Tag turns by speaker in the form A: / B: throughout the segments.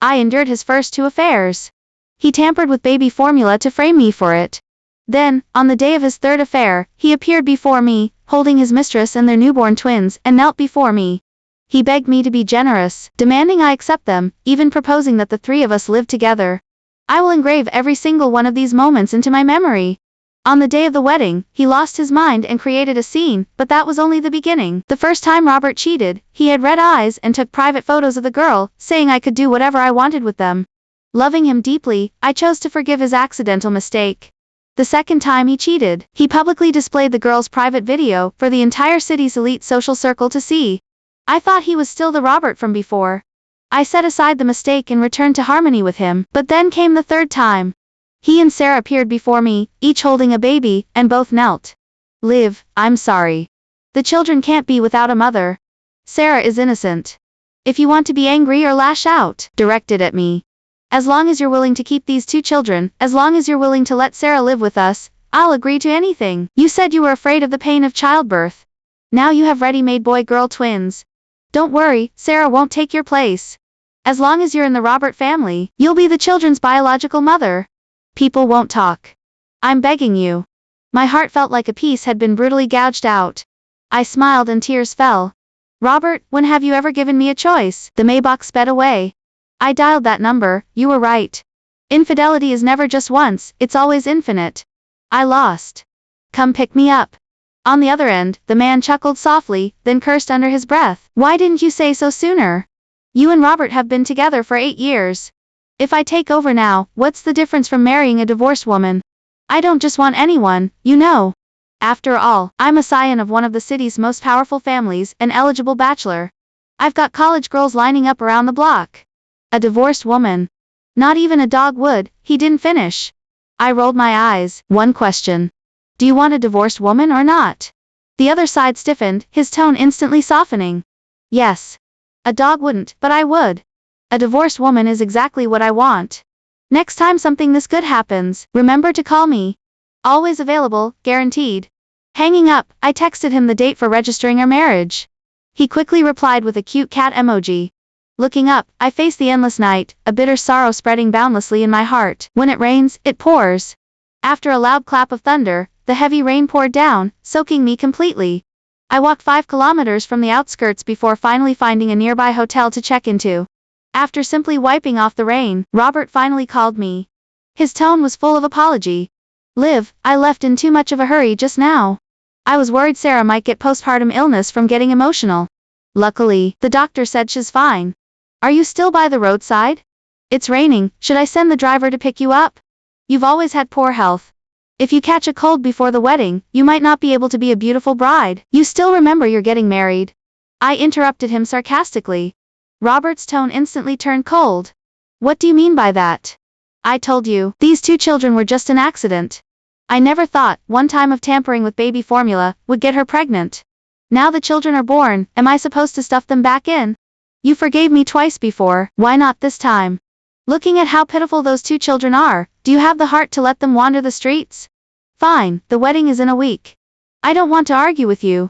A: I endured his first 2 affairs. He tampered with baby formula to frame me for it. Then, on the day of his 3rd affair, he appeared before me, holding his mistress and their newborn twins, and knelt before me. He begged me to be generous, demanding I accept them, even proposing that the 3 of us live together. I will engrave every single one of these moments into my memory. On the day of the wedding, he lost his mind and created a scene, but that was only the beginning. The first time Robert cheated, he had red eyes and took private photos of the girl, saying I could do whatever I wanted with them. Loving him deeply, I chose to forgive his accidental mistake. The second time he cheated, he publicly displayed the girl's private video for the entire city's elite social circle to see. I thought he was still the Robert from before. I set aside the mistake and returned to harmony with him, but then came the 3rd time. He and Sarah appeared before me, each holding a baby, and both knelt. Liv, I'm sorry. The children can't be without a mother. Sarah is innocent. If you want to be angry or lash out, direct it at me. As long as you're willing to keep these 2 children, as long as you're willing to let Sarah live with us, I'll agree to anything. You said you were afraid of the pain of childbirth. Now you have ready-made boy-girl twins. Don't worry, Sarah won't take your place. As long as you're in the Robert family, you'll be the children's biological mother. People won't talk. I'm begging you. My heart felt like a piece had been brutally gouged out. I smiled and tears fell. Robert, when have you ever given me a choice? The Maybach sped away. I dialed that number, you were right. Infidelity is never just once, it's always infinite. I lost. Come pick me up. On the other end, the man chuckled softly, then cursed under his breath. Why didn't you say so sooner? You and Robert have been together for 8 years. If I take over now, what's the difference from marrying a divorced woman? I don't just want anyone, you know. After all, I'm a scion of one of the city's most powerful families, an eligible bachelor. I've got college girls lining up around the block. A divorced woman. Not even a dog would. He didn't finish. I rolled my eyes. One question. Do you want a divorced woman or not? The other side stiffened, his tone instantly softening. Yes. A dog wouldn't, but I would. A divorced woman is exactly what I want. Next time something this good happens, remember to call me. Always available, guaranteed. Hanging up, I texted him the date for registering our marriage. He quickly replied with a cute cat emoji. Looking up, I faced the endless night, a bitter sorrow spreading boundlessly in my heart. When it rains, it pours. After a loud clap of thunder, the heavy rain poured down, soaking me completely. I walked 5 kilometers from the outskirts before finally finding a nearby hotel to check into. After simply wiping off the rain, Robert finally called me. His tone was full of apology. Liv, I left in too much of a hurry just now. I was worried Sarah might get postpartum illness from getting emotional. Luckily, the doctor said she's fine. Are you still by the roadside? It's raining, should I send the driver to pick you up? You've always had poor health. If you catch a cold before the wedding, you might not be able to be a beautiful bride. You still remember you're getting married. I interrupted him sarcastically. Robert's tone instantly turned cold. What do you mean by that? I told you, these 2 children were just an accident. I never thought, one time of tampering with baby formula, would get her pregnant. Now the children are born, am I supposed to stuff them back in? You forgave me twice before, why not this time? Looking at how pitiful those 2 children are, do you have the heart to let them wander the streets? Fine, the wedding is in a week. I don't want to argue with you.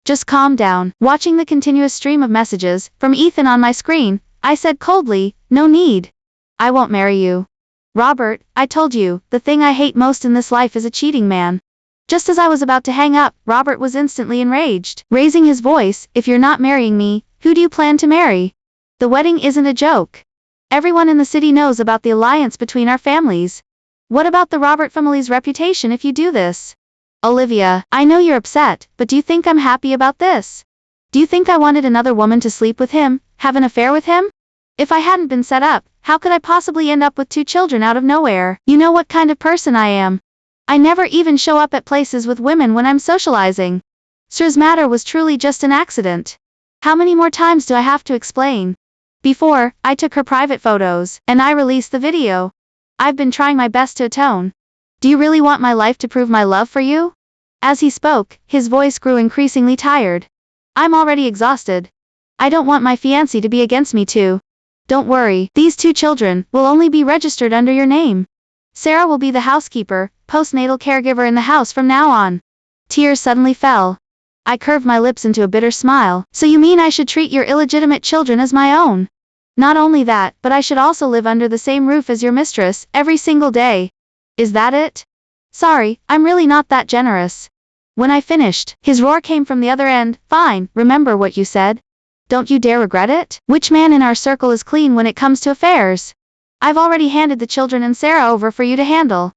A: Just calm down. Watching the continuous stream of messages from Ethan on my screen, I said coldly, no need. I won't marry you. Robert, I told you, the thing I hate most in this life is a cheating man. Just as I was about to hang up, Robert was instantly enraged, raising his voice, if you're not marrying me, who do you plan to marry? The wedding isn't a joke. Everyone in the city knows about the alliance between our families. What about the Robert family's reputation if you do this? Olivia, I know you're upset, but do you think I'm happy about this? Do you think I wanted another woman to sleep with him, have an affair with him? If I hadn't been set up, how could I possibly end up with 2 children out of nowhere? You know what kind of person I am. I never even show up at places with women when I'm socializing. Sir's matter was truly just an accident. How many more times do I have to explain? Before, I took her private photos, and I released the video. I've been trying my best to atone. Do you really want my life to prove my love for you? As he spoke, his voice grew increasingly tired. I'm already exhausted. I don't want my fiancé to be against me too. Don't worry, these 2 children will only be registered under your name. Sarah will be the housekeeper, postnatal caregiver in the house from now on. Tears suddenly fell. I curved my lips into a bitter smile. So you mean I should treat your illegitimate children as my own? Not only that, but I should also live under the same roof as your mistress, every single day. Is that it? Sorry, I'm really not that generous. When I finished, his roar came from the other end. Fine, remember what you said. Don't you dare regret it? Which man in our circle is clean when it comes to affairs? I've already handed the children and Sarah over for you to handle.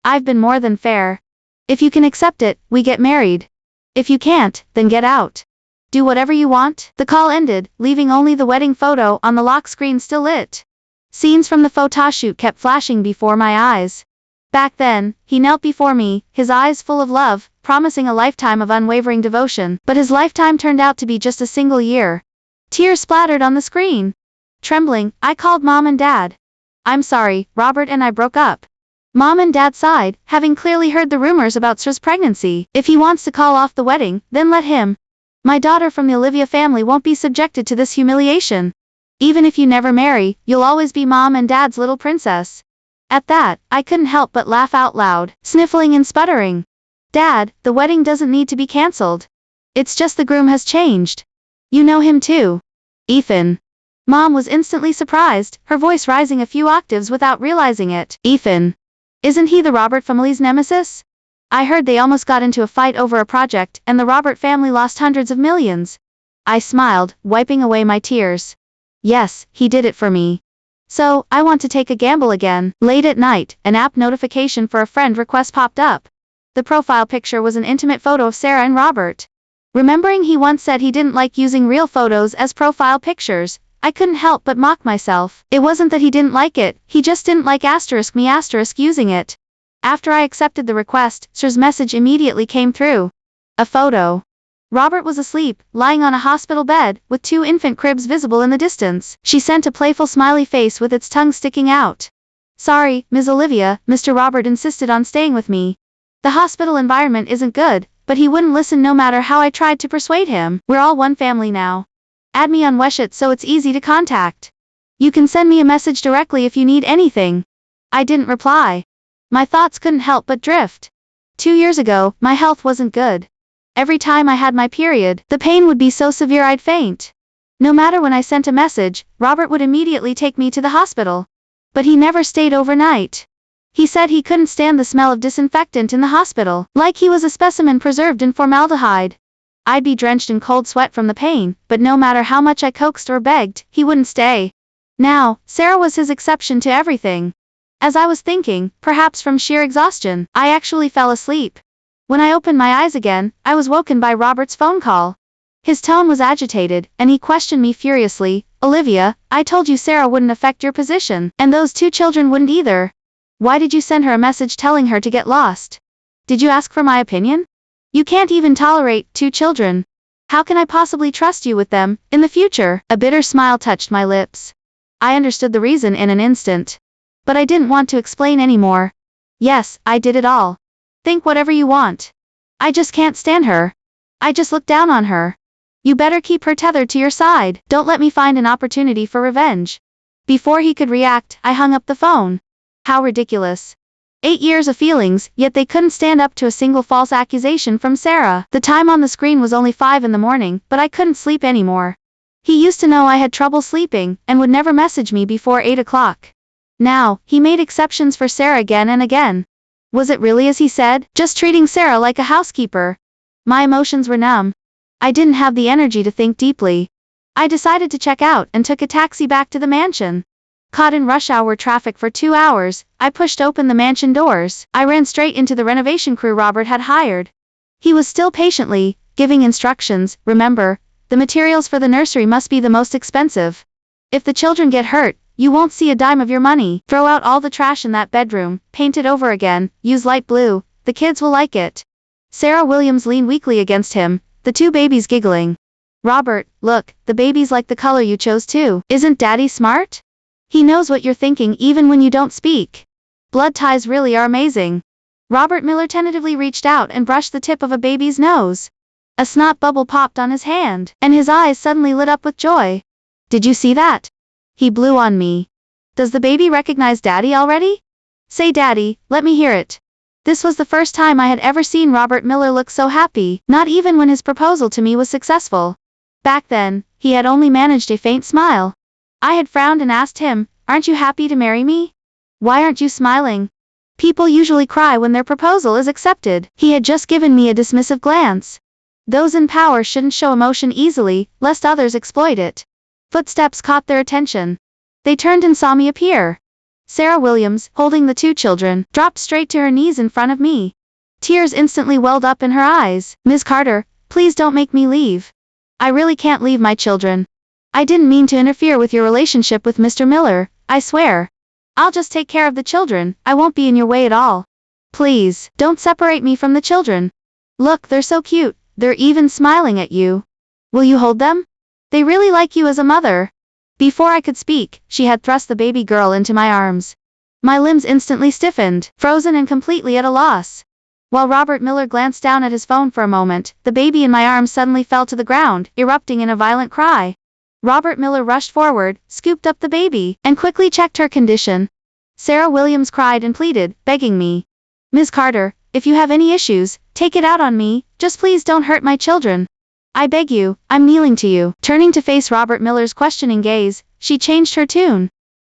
A: I've been more than fair. If you can accept it, we get married. If you can't, then get out. Do whatever you want. The call ended, leaving only the wedding photo on the lock screen still lit. Scenes from the photoshoot kept flashing before my eyes. Back then, he knelt before me, his eyes full of love, promising a lifetime of unwavering devotion, but his lifetime turned out to be just a single year. Tears splattered on the screen. Trembling, I called Mom and Dad. I'm sorry, Robert and I broke up. Mom and Dad sighed, having clearly heard the rumors about Sir's pregnancy. If he wants to call off the wedding, then let him. My daughter from the Olivia family won't be subjected to this humiliation. Even if you never marry, you'll always be Mom and Dad's little princess. At that, I couldn't help but laugh out loud, sniffling and sputtering. Dad, the wedding doesn't need to be cancelled. It's just the groom has changed. You know him too. Ethan. Mom was instantly surprised, her voice rising a few octaves without realizing it. Ethan. Isn't he the Robert family's nemesis? I heard they almost got into a fight over a project, and the Robert family lost hundreds of millions. I smiled, wiping away my tears. Yes, he did it for me. So, I want to take a gamble again. Late at night, an app notification for a friend request popped up. The profile picture was an intimate photo of Sarah and Robert. Remembering he once said he didn't like using real photos as profile pictures, I couldn't help but mock myself. It wasn't that he didn't like it, he just didn't like me using it. After I accepted the request, Sir's message immediately came through. A photo. Robert was asleep, lying on a hospital bed, with 2 infant cribs visible in the distance. She sent a playful smiley face with its tongue sticking out. Sorry, Ms. Olivia, Mr. Robert insisted on staying with me. The hospital environment isn't good, but he wouldn't listen no matter how I tried to persuade him. We're all one family now. Add me on Weshit so it's easy to contact. You can send me a message directly if you need anything. I didn't reply. My thoughts couldn't help but drift. 2 years ago, my health wasn't good. Every time I had my period, the pain would be so severe I'd faint. No matter when I sent a message, Robert would immediately take me to the hospital. But he never stayed overnight. He said he couldn't stand the smell of disinfectant in the hospital, like he was a specimen preserved in formaldehyde. I'd be drenched in cold sweat from the pain, but no matter how much I coaxed or begged, he wouldn't stay. Now, Sarah was his exception to everything. As I was thinking, perhaps from sheer exhaustion, I actually fell asleep. When I opened my eyes again, I was woken by Robert's phone call. His tone was agitated, and he questioned me furiously. Olivia, I told you Sarah wouldn't affect your position, and those 2 children wouldn't either. Why did you send her a message telling her to get lost? Did you ask for my opinion? You can't even tolerate 2 children. How can I possibly trust you with them, in the future? A bitter smile touched my lips. I understood the reason in an instant. But I didn't want to explain anymore. Yes, I did it all. Think whatever you want. I just can't stand her. I just look down on her. You better keep her tethered to your side. Don't let me find an opportunity for revenge. Before he could react, I hung up the phone. How ridiculous. 8 years of feelings, yet they couldn't stand up to a single false accusation from Sarah. The time on the screen was only 5 in the morning, but I couldn't sleep anymore. He used to know I had trouble sleeping, and would never message me before 8 o'clock. Now, he made exceptions for Sarah again and again. Was it really as he said, just treating Sarah like a housekeeper? My emotions were numb. I didn't have the energy to think deeply. I decided to check out and took a taxi back to the mansion. Caught in rush hour traffic for 2 hours, I pushed open the mansion doors. I ran straight into the renovation crew Robert had hired. He was still patiently giving instructions. Remember, the materials for the nursery must be the most expensive. If the children get hurt, you won't see a dime of your money. Throw out all the trash in that bedroom, paint it over again, use light blue, the kids will like it. Sarah Williams leaned weakly against him, the 2 babies giggling. Robert, look, the babies like the color you chose too. Isn't Daddy smart? He knows what you're thinking even when you don't speak. Blood ties really are amazing. Robert Miller tentatively reached out and brushed the tip of a baby's nose. A snot bubble popped on his hand, and his eyes suddenly lit up with joy. Did you see that? He blew on me. Does the baby recognize Daddy already? Say Daddy, let me hear it. This was the first time I had ever seen Robert Miller look so happy, not even when his proposal to me was successful. Back then, he had only managed a faint smile. I had frowned and asked him, "Aren't you happy to marry me? Why aren't you smiling? People usually cry when their proposal is accepted." He had just given me a dismissive glance. Those in power shouldn't show emotion easily, lest others exploit it. Footsteps caught their attention. They turned and saw me appear. Sarah Williams, holding the two children, dropped straight to her knees in front of me. Tears instantly welled up in her eyes. "Ms. Carter, please don't make me leave. I really can't leave my children. I didn't mean to interfere with your relationship with Mr. Miller, I swear. I'll just take care of the children, I won't be in your way at all. Please, don't separate me from the children. Look, they're so cute, they're even smiling at you. Will you hold them? They really like you as a mother." Before I could speak, she had thrust the baby girl into my arms. My limbs instantly stiffened, frozen and completely at a loss. While Robert Miller glanced down at his phone for a moment, the baby in my arms suddenly fell to the ground, erupting in a violent cry. Robert Miller rushed forward, scooped up the baby, and quickly checked her condition. Sarah Williams cried and pleaded, begging me. "Ms. Carter, if you have any issues, take it out on me, just please don't hurt my children. I beg you, I'm kneeling to you." Turning to face Robert Miller's questioning gaze, she changed her tune.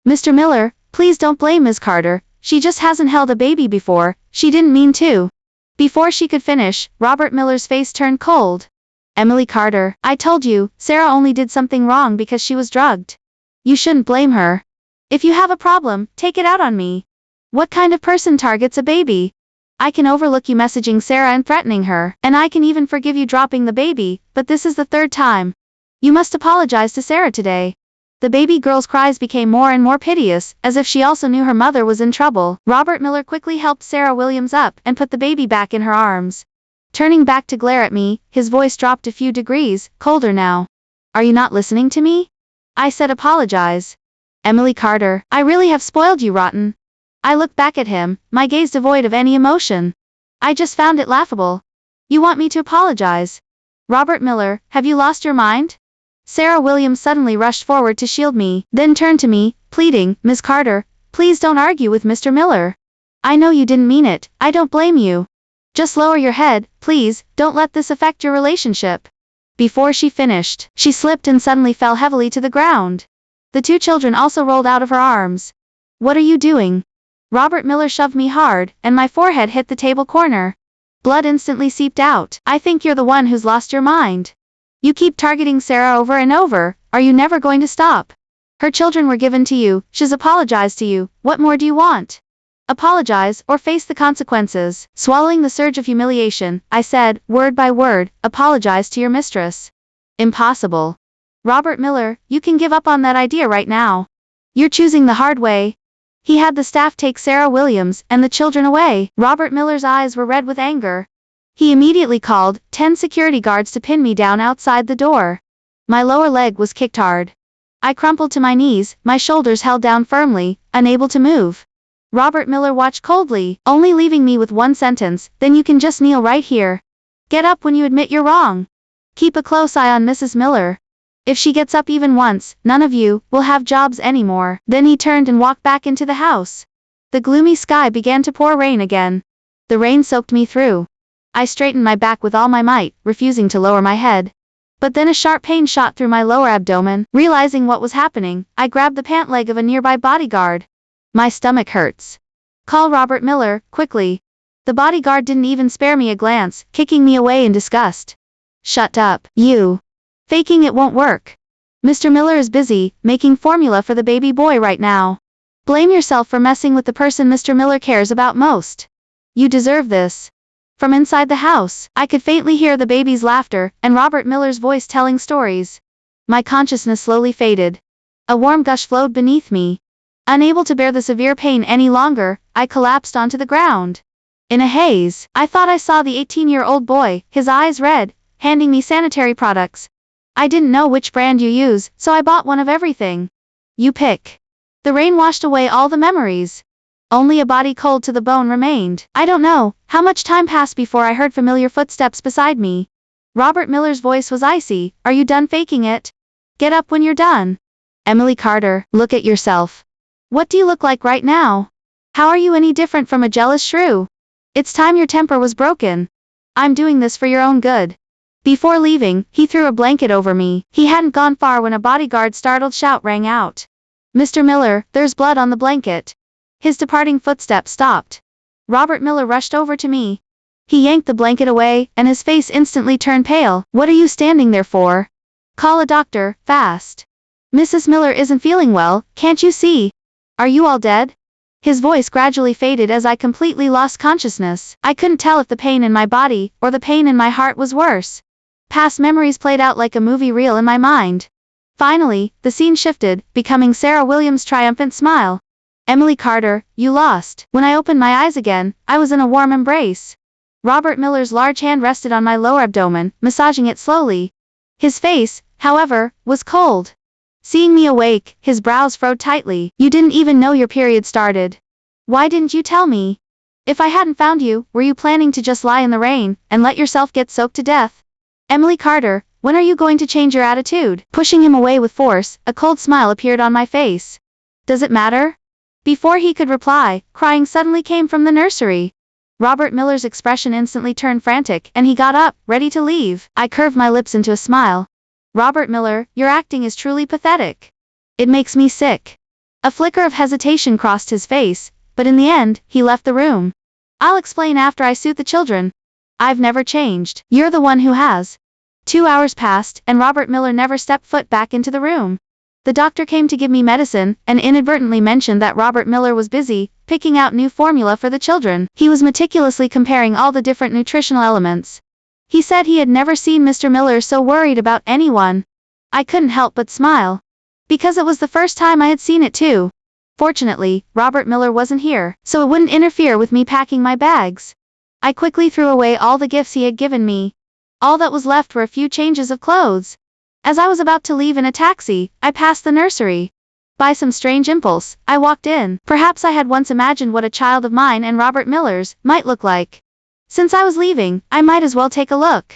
A: "Mr. Miller, please don't blame Ms. Carter, she just hasn't held a baby before, she didn't mean to." Before she could finish, Robert Miller's face turned cold. "Emily Carter, I told you, Sarah only did something wrong because she was drugged. You shouldn't blame her. If you have a problem, take it out on me. What kind of person targets a baby? I can overlook you messaging Sarah and threatening her, and I can even forgive you dropping the baby, but this is the third time. You must apologize to Sarah today." The baby girl's cries became more and more piteous, as if she also knew her mother was in trouble. Robert Miller quickly helped Sarah Williams up and put the baby back in her arms. Turning back to glare at me, his voice dropped a few degrees, colder now. "Are you not listening to me? I said apologize. Emily Carter, I really have spoiled you rotten." I looked back at him, my gaze devoid of any emotion. I just found it laughable. "You want me to apologize? Robert Miller, have you lost your mind?" Sarah Williams suddenly rushed forward to shield me, then turned to me, pleading, "Ms. Carter, please don't argue with Mr. Miller. I know you didn't mean it, I don't blame you. Just lower your head, please, don't let this affect your relationship." Before she finished, she slipped and suddenly fell heavily to the ground. The two children also rolled out of her arms. "What are you doing?" Robert Miller shoved me hard, and my forehead hit the table corner. Blood instantly seeped out. "I think you're the one who's lost your mind. You keep targeting Sarah over and over, are you never going to stop? Her children were given to you, she's apologized to you, what more do you want? Apologize, or face the consequences." Swallowing the surge of humiliation, I said, word by word, "Apologize to your mistress." Impossible. Robert Miller, you can give up on that idea right now. You're choosing the hard way. He had the staff take Sarah Williams and the children away. Robert Miller's eyes were red with anger. He immediately called 10 security guards to pin me down outside the door. My lower leg was kicked hard. I crumpled to my knees, my shoulders held down firmly, unable to move. Robert Miller watched coldly, only leaving me with one sentence, "Then you can just kneel right here. Get up when you admit you're wrong. Keep a close eye on Mrs. Miller. If she gets up even once, none of you will have jobs anymore." Then he turned and walked back into the house. The gloomy sky began to pour rain again. The rain soaked me through. I straightened my back with all my might, refusing to lower my head. But then a sharp pain shot through my lower abdomen. Realizing what was happening, I grabbed the pant leg of a nearby bodyguard. "My stomach hurts. Call Robert Miller, quickly." The bodyguard didn't even spare me a glance, kicking me away in disgust. "Shut up, you. Faking it won't work. Mr. Miller is busy, making formula for the baby boy right now. Blame yourself for messing with the person Mr. Miller cares about most. You deserve this." From inside the house, I could faintly hear the baby's laughter, and Robert Miller's voice telling stories. My consciousness slowly faded. A warm gush flowed beneath me. Unable to bear the severe pain any longer, I collapsed onto the ground. In a haze, I thought I saw the 18-year-old boy, his eyes red, handing me sanitary products. "I didn't know which brand you use, so I bought one of everything. You pick." The rain washed away all the memories. Only a body cold to the bone remained. I don't know how much time passed before I heard familiar footsteps beside me. Robert Miller's voice was icy. "Are you done faking it? Get up when you're done. Emily Carter, look at yourself. What do you look like right now? How are you any different from a jealous shrew? It's time your temper was broken. I'm doing this for your own good." Before leaving, he threw a blanket over me. He hadn't gone far when a bodyguard's startled shout rang out. "Mr. Miller, there's blood on the blanket." His departing footsteps stopped. Robert Miller rushed over to me. He yanked the blanket away, and his face instantly turned pale. "What are you standing there for? Call a doctor, fast. Mrs. Miller isn't feeling well, can't you see? Are you all dead?" His voice gradually faded as I completely lost consciousness. I couldn't tell if the pain in my body, or the pain in my heart was worse. Past memories played out like a movie reel in my mind. Finally, the scene shifted, becoming Sarah Williams' triumphant smile. "Emily Carter, you lost." When I opened my eyes again, I was in a warm embrace. Robert Miller's large hand rested on my lower abdomen, massaging it slowly. His face, however, was cold. Seeing me awake, his brows furrowed tightly. "You didn't even know your period started. Why didn't you tell me? If I hadn't found you, were you planning to just lie in the rain, and let yourself get soaked to death? Emily Carter, when are you going to change your attitude?" Pushing him away with force, a cold smile appeared on my face. "Does it matter?" Before he could reply, crying suddenly came from the nursery. Robert Miller's expression instantly turned frantic, and he got up, ready to leave. I curved my lips into a smile. "Robert Miller, your acting is truly pathetic. It makes me sick." A flicker of hesitation crossed his face, but in the end, he left the room. "I'll explain after I suit the children. I've never changed. You're the one who has." 2 hours passed, and Robert Miller never stepped foot back into the room. The doctor came to give me medicine, and inadvertently mentioned that Robert Miller was busy, picking out new formula for the children. He was meticulously comparing all the different nutritional elements. He said he had never seen Mr. Miller so worried about anyone. I couldn't help but smile. Because it was the first time I had seen it too. Fortunately, Robert Miller wasn't here, so it wouldn't interfere with me packing my bags. I quickly threw away all the gifts he had given me. All that was left were a few changes of clothes. As I was about to leave in a taxi, I passed the nursery. By some strange impulse, I walked in. Perhaps I had once imagined what a child of mine and Robert Miller's might look like. Since I was leaving, I might as well take a look.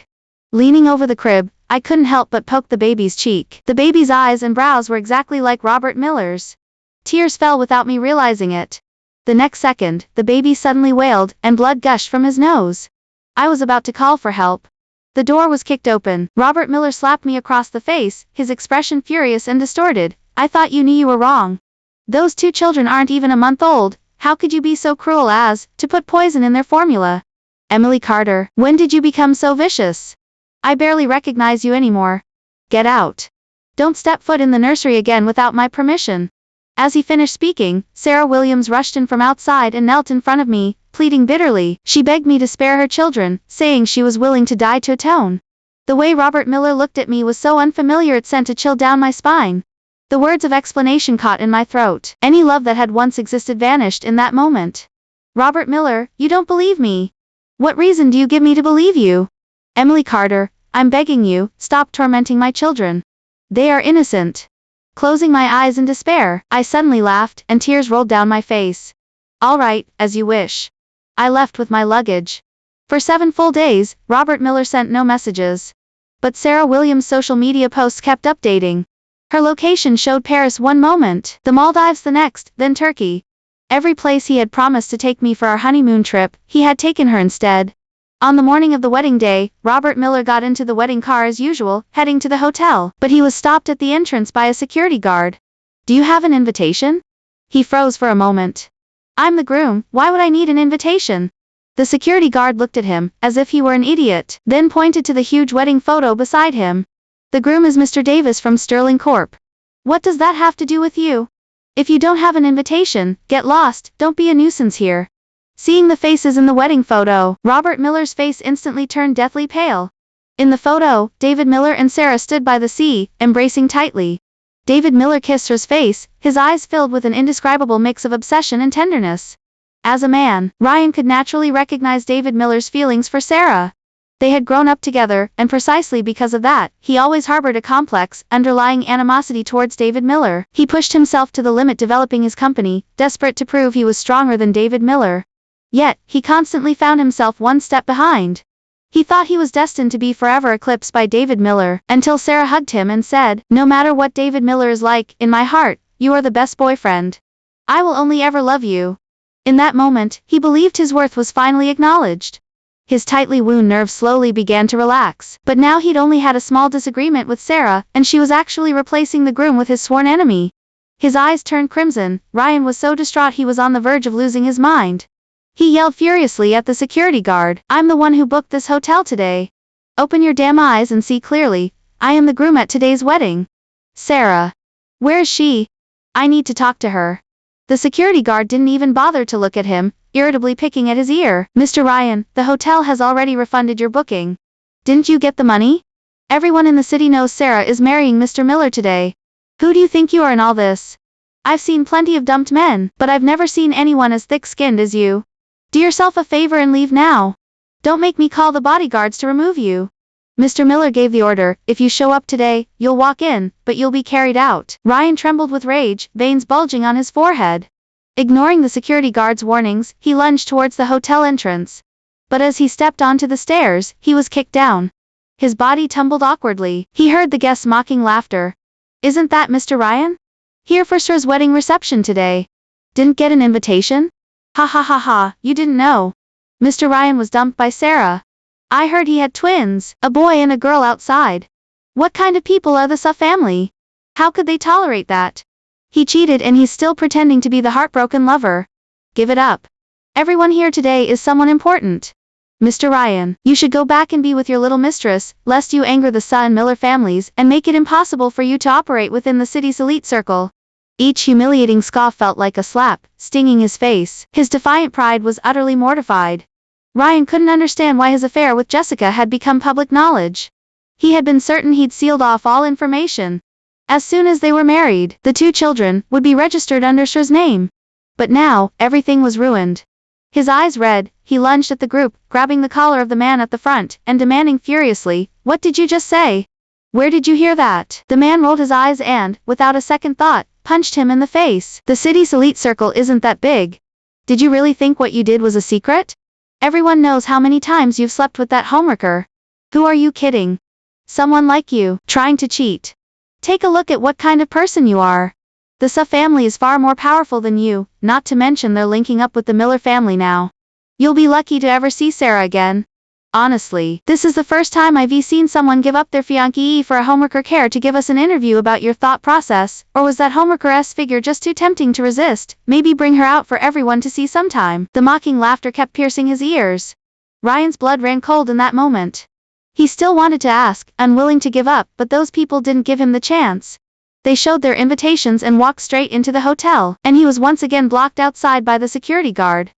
A: Leaning over the crib, I couldn't help but poke the baby's cheek. The baby's eyes and brows were exactly like Robert Miller's. Tears fell without me realizing it. The next second, the baby suddenly wailed, and blood gushed from his nose. I was about to call for help. The door was kicked open. Robert Miller slapped me across the face, his expression furious and distorted. "I thought you knew you were wrong. Those two children aren't even a month old. How could you be so cruel as to put poison in their formula? Emily Carter, when did you become so vicious? I barely recognize you anymore. Get out. Don't step foot in the nursery again without my permission." As he finished speaking, Sarah Williams rushed in from outside and knelt in front of me, pleading bitterly. She begged me to spare her children, saying she was willing to die to atone. The way Robert Miller looked at me was so unfamiliar it sent a chill down my spine. The words of explanation caught in my throat. Any love that had once existed vanished in that moment. "Robert Miller, you don't believe me. What reason do you give me to believe you? Emily Carter, I'm begging you, stop tormenting my children. They are innocent." Closing my eyes in despair, I suddenly laughed, and tears rolled down my face. "All right, as you wish." I left with my luggage. For 7 full days, Robert Miller sent no messages. But Sarah Williams' social media posts kept updating. Her location showed Paris one moment, the Maldives the next, then Turkey. Every place he had promised to take me for our honeymoon trip, he had taken her instead. On the morning of the wedding day, Robert Miller got into the wedding car as usual, heading to the hotel, but he was stopped at the entrance by a security guard. "Do you have an invitation?" He froze for a moment. "I'm the groom, why would I need an invitation?" The security guard looked at him, as if he were an idiot, then pointed to the huge wedding photo beside him. "The groom is Mr. Davis from Sterling Corp. What does that have to do with you? If you don't have an invitation, get lost, don't be a nuisance here." Seeing the faces in the wedding photo, Robert Miller's face instantly turned deathly pale. In the photo, David Miller and Sarah stood by the sea, embracing tightly. David Miller kissed her face, his eyes filled with an indescribable mix of obsession and tenderness. As a man, Ryan could naturally recognize David Miller's feelings for Sarah. They had grown up together, and precisely because of that, he always harbored a complex, underlying animosity towards David Miller. He pushed himself to the limit developing his company, desperate to prove he was stronger than David Miller. Yet, he constantly found himself one step behind. He thought he was destined to be forever eclipsed by David Miller, until Sarah hugged him and said, "No matter what David Miller is like, in my heart, you are the best boyfriend. I will only ever love you." In that moment, he believed his worth was finally acknowledged. His tightly wound nerves slowly began to relax, but now he'd only had a small disagreement with Sarah, and she was actually replacing the groom with his sworn enemy. His eyes turned crimson. Ryan was so distraught he was on the verge of losing his mind. He yelled furiously at the security guard, "I'm the one who booked this hotel today. Open your damn eyes and see clearly. I am the groom at today's wedding. Sarah. Where is she? I need to talk to her." The security guard didn't even bother to look at him, irritably picking at his ear. "Mr. Ryan, the hotel has already refunded your booking. Didn't you get the money? Everyone in the city knows Sarah is marrying Mr. Miller today. Who do you think you are in all this? I've seen plenty of dumped men, but I've never seen anyone as thick-skinned as you. Do yourself a favor and leave now. Don't make me call the bodyguards to remove you." Mr. Miller gave the order, "If you show up today, you'll walk in, but you'll be carried out." Ryan trembled with rage, veins bulging on his forehead. Ignoring the security guard's warnings, he lunged towards the hotel entrance. But as he stepped onto the stairs, he was kicked down. His body tumbled awkwardly. He heard the guests' mocking laughter. "Isn't that Mr. Ryan? Here for Sir's wedding reception today. Didn't get an invitation? Ha ha ha ha, you didn't know. Mr. Ryan was dumped by Sarah. I heard he had twins, a boy and a girl outside. What kind of people are the Suh family? How could they tolerate that? He cheated and he's still pretending to be the heartbroken lover. Give it up. Everyone here today is someone important. Mr. Ryan, you should go back and be with your little mistress, lest you anger the Suh and Miller families and make it impossible for you to operate within the city's elite circle." Each humiliating scoff felt like a slap, stinging his face. His defiant pride was utterly mortified. Ryan couldn't understand why his affair with Jessica had become public knowledge. He had been certain he'd sealed off all information. As soon as they were married, the two children would be registered under Sir's name. But now, everything was ruined. His eyes red, he lunged at the group, grabbing the collar of the man at the front, and demanding furiously, "What did you just say? Where did you hear that?" The man rolled his eyes and, without a second thought, punched him in the face. "The city's elite circle isn't that big. Did you really think what you did was a secret? Everyone knows how many times you've slept with that homeworker. Who are you kidding? Someone like you, trying to cheat. Take a look at what kind of person you are. The Suh family is far more powerful than you, not to mention they're linking up with the Miller family now. You'll be lucky to ever see Sarah again. Honestly, this is the first time I've seen someone give up their fiancée for a homeworker. Care to give us an interview about your thought process, or was that homeworker's figure just too tempting to resist? Maybe bring her out for everyone to see sometime." The mocking laughter kept piercing his ears. Ryan's blood ran cold in that moment. He still wanted to ask, unwilling to give up, but those people didn't give him the chance. They showed their invitations and walked straight into the hotel, and he was once again blocked outside by the security guard.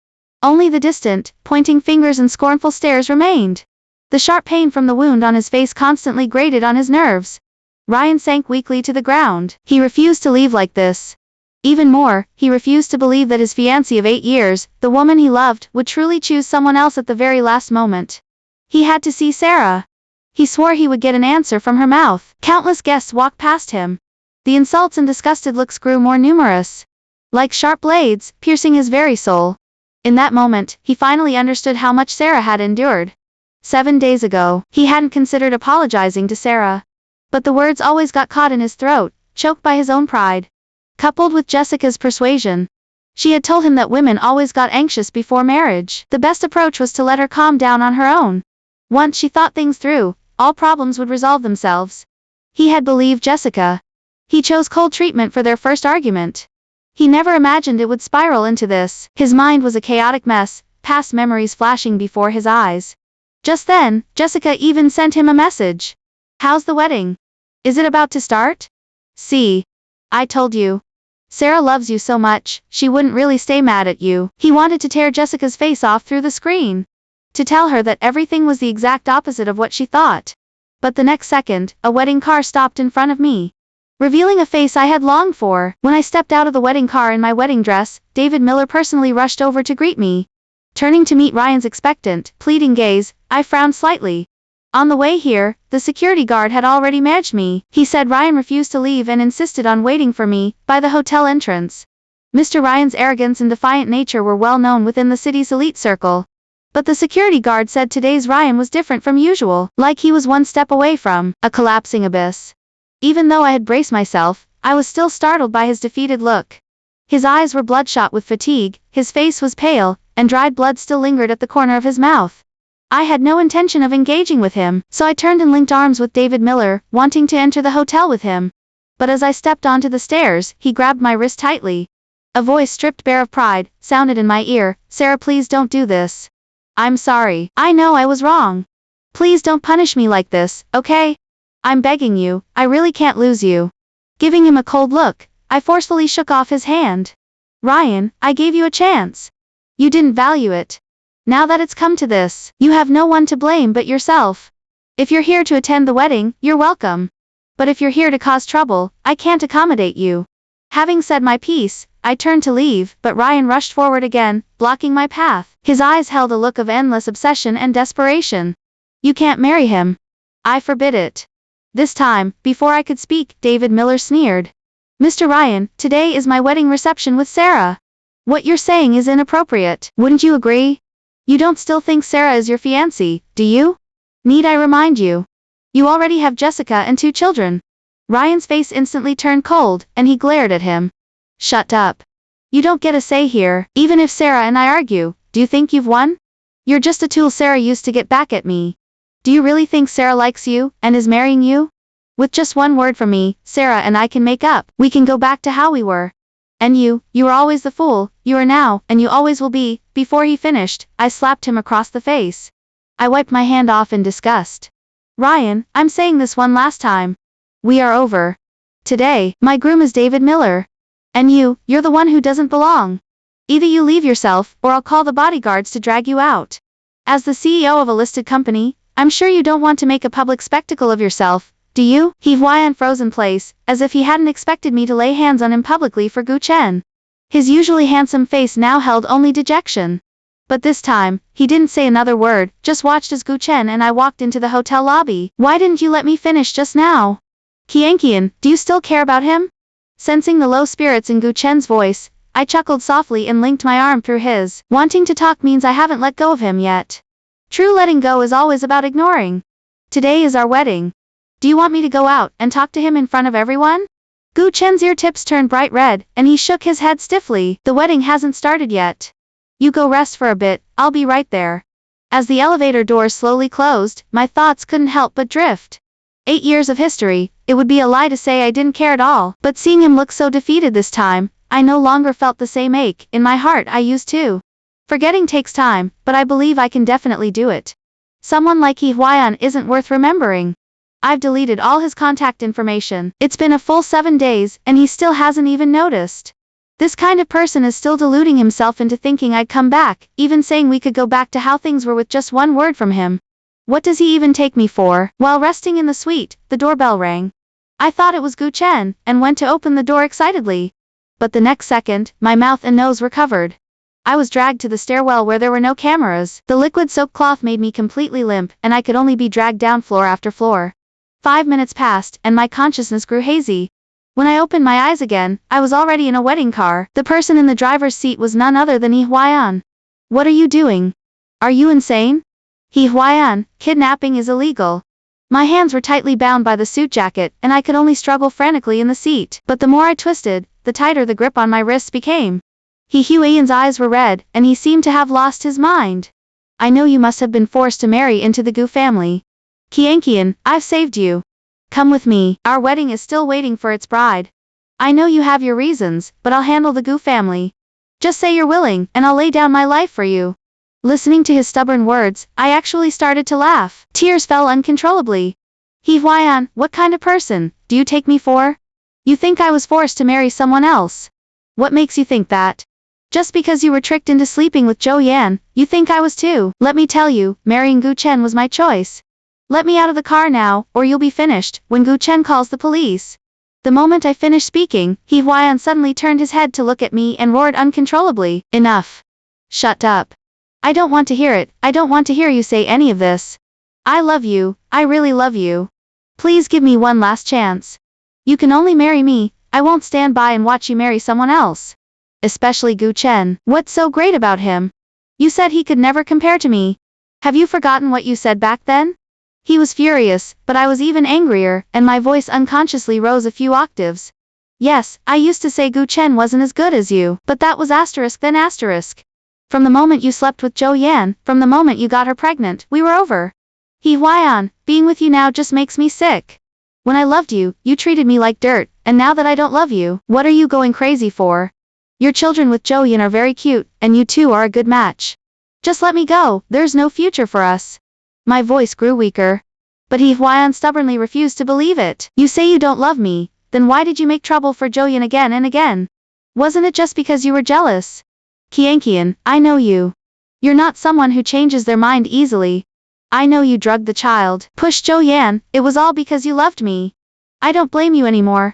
A: Only the distant, pointing fingers and scornful stares remained. The sharp pain from the wound on his face constantly grated on his nerves. Ryan sank weakly to the ground. He refused to leave like this. Even more, he refused to believe that his fiancée of 8 years, the woman he loved, would truly choose someone else at the very last moment. He had to see Sarah. He swore he would get an answer from her mouth. Countless guests walked past him. The insults and disgusted looks grew more numerous. Like sharp blades, piercing his very soul. In that moment, he finally understood how much Sarah had endured. 7 days ago, he hadn't considered apologizing to Sarah. But the words always got caught in his throat, choked by his own pride. Coupled with Jessica's persuasion. She had told him that women always got anxious before marriage. The best approach was to let her calm down on her own. Once she thought things through, all problems would resolve themselves. He had believed Jessica. He chose cold treatment for their first argument. He never imagined it would spiral into this. His mind was a chaotic mess, past memories flashing before his eyes. Just then, Jessica even sent him a message. "How's the wedding? Is it about to start? See? I told you. Sarah loves you so much, she wouldn't really stay mad at you." He wanted to tear Jessica's face off through the screen. To tell her that everything was the exact opposite of what she thought. But the next second, a wedding car stopped in front of me, revealing a face I had longed for. When I stepped out of the wedding car in my wedding dress, David Miller personally rushed over to greet me. Turning to meet Ryan's expectant, pleading gaze, I frowned slightly. On the way here, the security guard had already managed me. He said Ryan refused to leave and insisted on waiting for me, by the hotel entrance. Mr. Ryan's arrogance and defiant nature were well known within the city's elite circle. But the security guard said today's Ryan was different from usual, like he was one step away from a collapsing abyss. Even though I had braced myself, I was still startled by his defeated look. His eyes were bloodshot with fatigue, his face was pale, and dried blood still lingered at the corner of his mouth. I had no intention of engaging with him, so I turned and linked arms with David Miller, wanting to enter the hotel with him. But as I stepped onto the stairs, he grabbed my wrist tightly. A voice stripped bare of pride sounded in my ear, "Sarah, please don't do this. I'm sorry. I know I was wrong. Please don't punish me like this, okay? I'm begging you, I really can't lose you." Giving him a cold look, I forcefully shook off his hand. "Ryan, I gave you a chance. You didn't value it. Now that it's come to this, you have no one to blame but yourself. If you're here to attend the wedding, you're welcome. But if you're here to cause trouble, I can't accommodate you." Having said my piece, I turned to leave, but Ryan rushed forward again, blocking my path. His eyes held a look of endless obsession and desperation. "You can't marry him. I forbid it." This time, before I could speak, David Miller sneered. "Mr. Ryan, today is my wedding reception with Sarah. What you're saying is inappropriate, wouldn't you agree? You don't still think Sarah is your fiancée, do you? Need I remind you? You already have Jessica and 2 children." Ryan's face instantly turned cold, and he glared at him. "Shut up. You don't get a say here, even if Sarah and I argue. Do you think you've won? You're just a tool Sarah used to get back at me. Do you really think Sarah likes you, and is marrying you? With just one word from me, Sarah and I can make up. We can go back to how we were. And you were always the fool, you are now, and you always will be." Before he finished, I slapped him across the face. I wiped my hand off in disgust. "Ryan, I'm saying this one last time. We are over. Today, my groom is David Miller. And you're the one who doesn't belong. Either you leave yourself, or I'll call the bodyguards to drag you out. As the CEO of a listed company, I'm sure you don't want to make a public spectacle of yourself, do you?" Ryan froze in place, as if he hadn't expected me to lay hands on him publicly for Gu Chen. His usually handsome face now held only dejection. But this time, he didn't say another word, just watched as Gu Chen and I walked into the hotel lobby. "Why didn't you let me finish just now? Qianqian, do you still care about him?" Sensing the low spirits in Gu Chen's voice, I chuckled softly and linked my arm through his. "Wanting to talk means I haven't let go of him yet. True letting go is always about ignoring. Today is our wedding. Do you want me to go out and talk to him in front of everyone?" Gu Chen's ear tips turned bright red, and he shook his head stiffly. "The wedding hasn't started yet. You go rest for a bit, I'll be right there." As the elevator doors slowly closed, my thoughts couldn't help but drift. 8 years of history, it would be a lie to say I didn't care at all, but seeing him look so defeated this time, I no longer felt the same ache in my heart I used to. Forgetting takes time, but I believe I can definitely do it. Someone like Ryan isn't worth remembering. I've deleted all his contact information. It's been a full 7 days, and he still hasn't even noticed. This kind of person is still deluding himself into thinking I'd come back, even saying we could go back to how things were with just one word from him. What does he even take me for? While resting in the suite, the doorbell rang. I thought it was Gu Chen, and went to open the door excitedly. But the next second, my mouth and nose were covered. I was dragged to the stairwell where there were no cameras. The liquid-soaked cloth made me completely limp, and I could only be dragged down floor after floor. 5 minutes passed, and my consciousness grew hazy. When I opened my eyes again, I was already in a wedding car. The person in the driver's seat was none other than Ryan. "What are you doing? Are you insane?" Ryan, kidnapping is illegal." My hands were tightly bound by the suit jacket, and I could only struggle frantically in the seat. But the more I twisted, the tighter the grip on my wrists became. Ryan's eyes were red, and he seemed to have lost his mind. "I know you must have been forced to marry into the Gu family. Qianqian, I've saved you. Come with me, our wedding is still waiting for its bride. I know you have your reasons, but I'll handle the Gu family. Just say you're willing, and I'll lay down my life for you." Listening to his stubborn words, I actually started to laugh. Tears fell uncontrollably. "Ryan, what kind of person do you take me for? You think I was forced to marry someone else? What makes you think that? Just because you were tricked into sleeping with Zhou Yan, you think I was too? Let me tell you, marrying Gu Chen was my choice. Let me out of the car now, or you'll be finished when Gu Chen calls the police." The moment I finished speaking, Ryan suddenly turned his head to look at me and roared uncontrollably, "Enough. Shut up. I don't want to hear it. I don't want to hear you say any of this. I love you. I really love you. Please give me one last chance. You can only marry me. I won't stand by and watch you marry someone else. Especially Gu Chen. What's so great about him? You said he could never compare to me. Have you forgotten what you said back then?" He was furious, but I was even angrier, and my voice unconsciously rose a few octaves. "Yes, I used to say Gu Chen wasn't as good as you, but that was asterisk then asterisk. From the moment you slept with Jo Yan, from the moment you got her pregnant, we were over. Hee Hwan, being with you now just makes me sick. When I loved you, you treated me like dirt, and now that I don't love you, what are you going crazy for? Your children with Jo Yan are very cute, and you two are a good match. Just let me go, there's no future for us. My voice grew weaker. But Hee Hwan stubbornly refused to believe it. You say you don't love me, then why did you make trouble for Jo Yan again and again? Wasn't it just because you were jealous? Kiankian, I know you. You're not someone who changes their mind easily. I know you drugged the child, pushed Jo Yan, it was all because you loved me. I don't blame you anymore.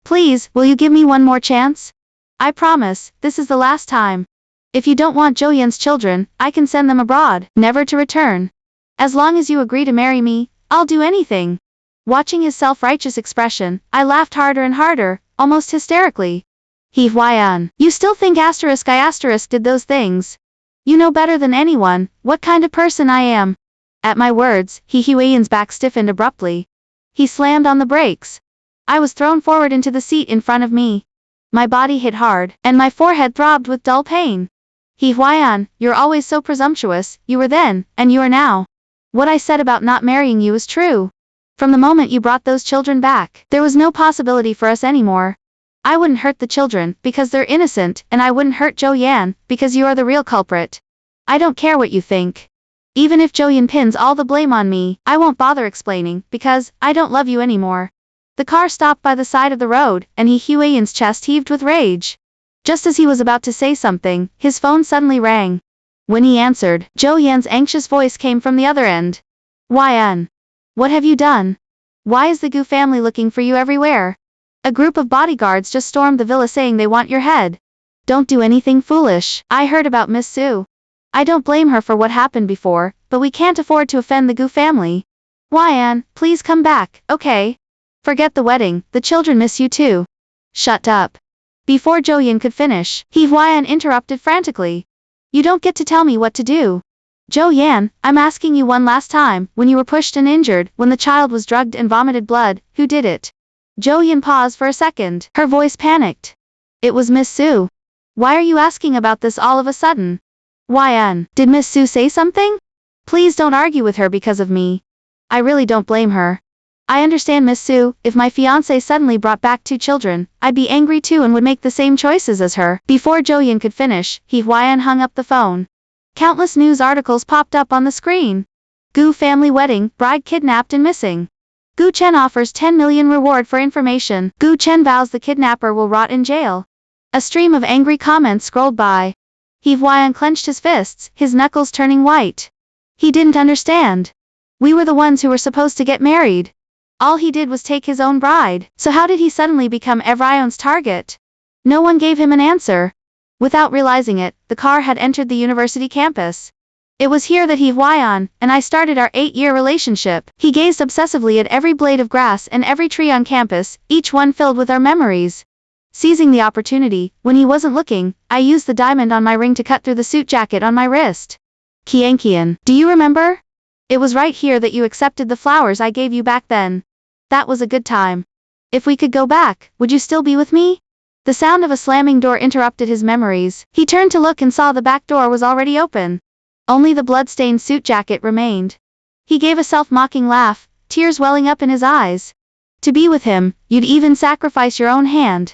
A: Please, will you give me one more chance? I promise, this is the last time. If you don't want Jo Yan's children, I can send them abroad, never to return. As long as you agree to marry me, I'll do anything. Watching his self-righteous expression, I laughed harder and harder, almost hysterically. Hee Hwan, you still think I did those things? You know better than anyone, what kind of person I am. At my words, Hee Hwan's back stiffened abruptly. He slammed on the brakes. I was thrown forward into the seat in front of me. My body hit hard, and my forehead throbbed with dull pain. Hee Hwan, you're always so presumptuous, you were then, and you are now. What I said about not marrying you is true. From the moment you brought those children back, there was no possibility for us anymore. I wouldn't hurt the children, because they're innocent, and I wouldn't hurt Jo Yan, because you are the real culprit. I don't care what you think. Even if Jo Yan pins all the blame on me, I won't bother explaining, because I don't love you anymore. The car stopped by the side of the road, and Hee Hwan's chest heaved with rage. Just as he was about to say something, his phone suddenly rang. When he answered, Jo Yan's anxious voice came from the other end. Yan. What have you done? Why is the Gu family looking for you everywhere? A group of bodyguards just stormed the villa saying they want your head. Don't do anything foolish. I heard about Miss Sue. I don't blame her for what happened before, but we can't afford to offend the Gu family. Yan, please come back, okay? Forget the wedding, the children miss you too. Shut up. Before Jo Yan could finish, Hee Hwan interrupted frantically. You don't get to tell me what to do. Jo Yan, I'm asking you one last time, when you were pushed and injured, when the child was drugged and vomited blood, who did it? Jo Yan paused for a second, her voice panicked. It was Miss Sue. Why are you asking about this all of a sudden? Yan, did Miss Sue say something? Please don't argue with her because of me. I really don't blame her. I understand Miss Sue, if my fiancé suddenly brought back 2 children, I'd be angry too and would make the same choices as her. Before Jo Yan could finish, Hee Hwan hung up the phone. Countless news articles popped up on the screen. Gu family wedding, bride kidnapped and missing. Gu Chen offers 10 million reward for information. Gu Chen vows the kidnapper will rot in jail. A stream of angry comments scrolled by. Hee Hwan clenched his fists, his knuckles turning white. He didn't understand. We were the ones who were supposed to get married. All he did was take his own bride, so how did he suddenly become everyone's target? No one gave him an answer. Without realizing it, the car had entered the university campus. It was here that Hee Hwan and I started our 8-year relationship. He gazed obsessively at every blade of grass and every tree on campus, each one filled with our memories. Seizing the opportunity, when he wasn't looking, I used the diamond on my ring to cut through the suit jacket on my wrist. Kiankian, do you remember? It was right here that you accepted the flowers I gave you back then. That was a good time. If we could go back, would you still be with me? The sound of a slamming door interrupted his memories. He turned to look and saw the back door was already open. Only the blood-stained suit jacket remained. He gave a self-mocking laugh, tears welling up in his eyes. To be with him, you'd even sacrifice your own hand.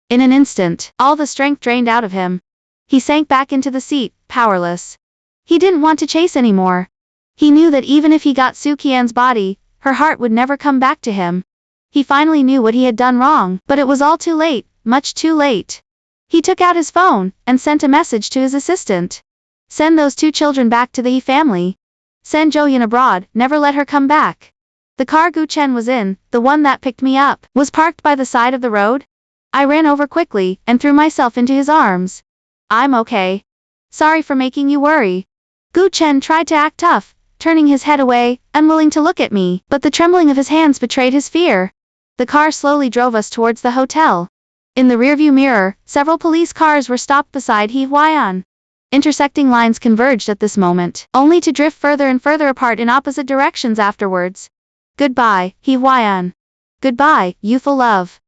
A: In an instant, all the strength drained out of him. He sank back into the seat, powerless. He didn't want to chase anymore. He knew that even if he got Soo Kian's body, her heart would never come back to him. He finally knew what he had done wrong, but it was all too late, much too late. He took out his phone, and sent a message to his assistant. Send those 2 children back to the He family. Send Jo Yan abroad, never let her come back. The car Gu Chen was in, the one that picked me up, was parked by the side of the road. I ran over quickly, and threw myself into his arms. I'm okay. Sorry for making you worry. Gu Chen tried to act tough, turning his head away, unwilling to look at me, but the trembling of his hands betrayed his fear. The car slowly drove us towards the hotel. In the rearview mirror, several police cars were stopped beside Hee Hwan. Intersecting lines converged at this moment, only to drift further and further apart in opposite directions afterwards. Goodbye, Hee Hwan. Goodbye, youthful love.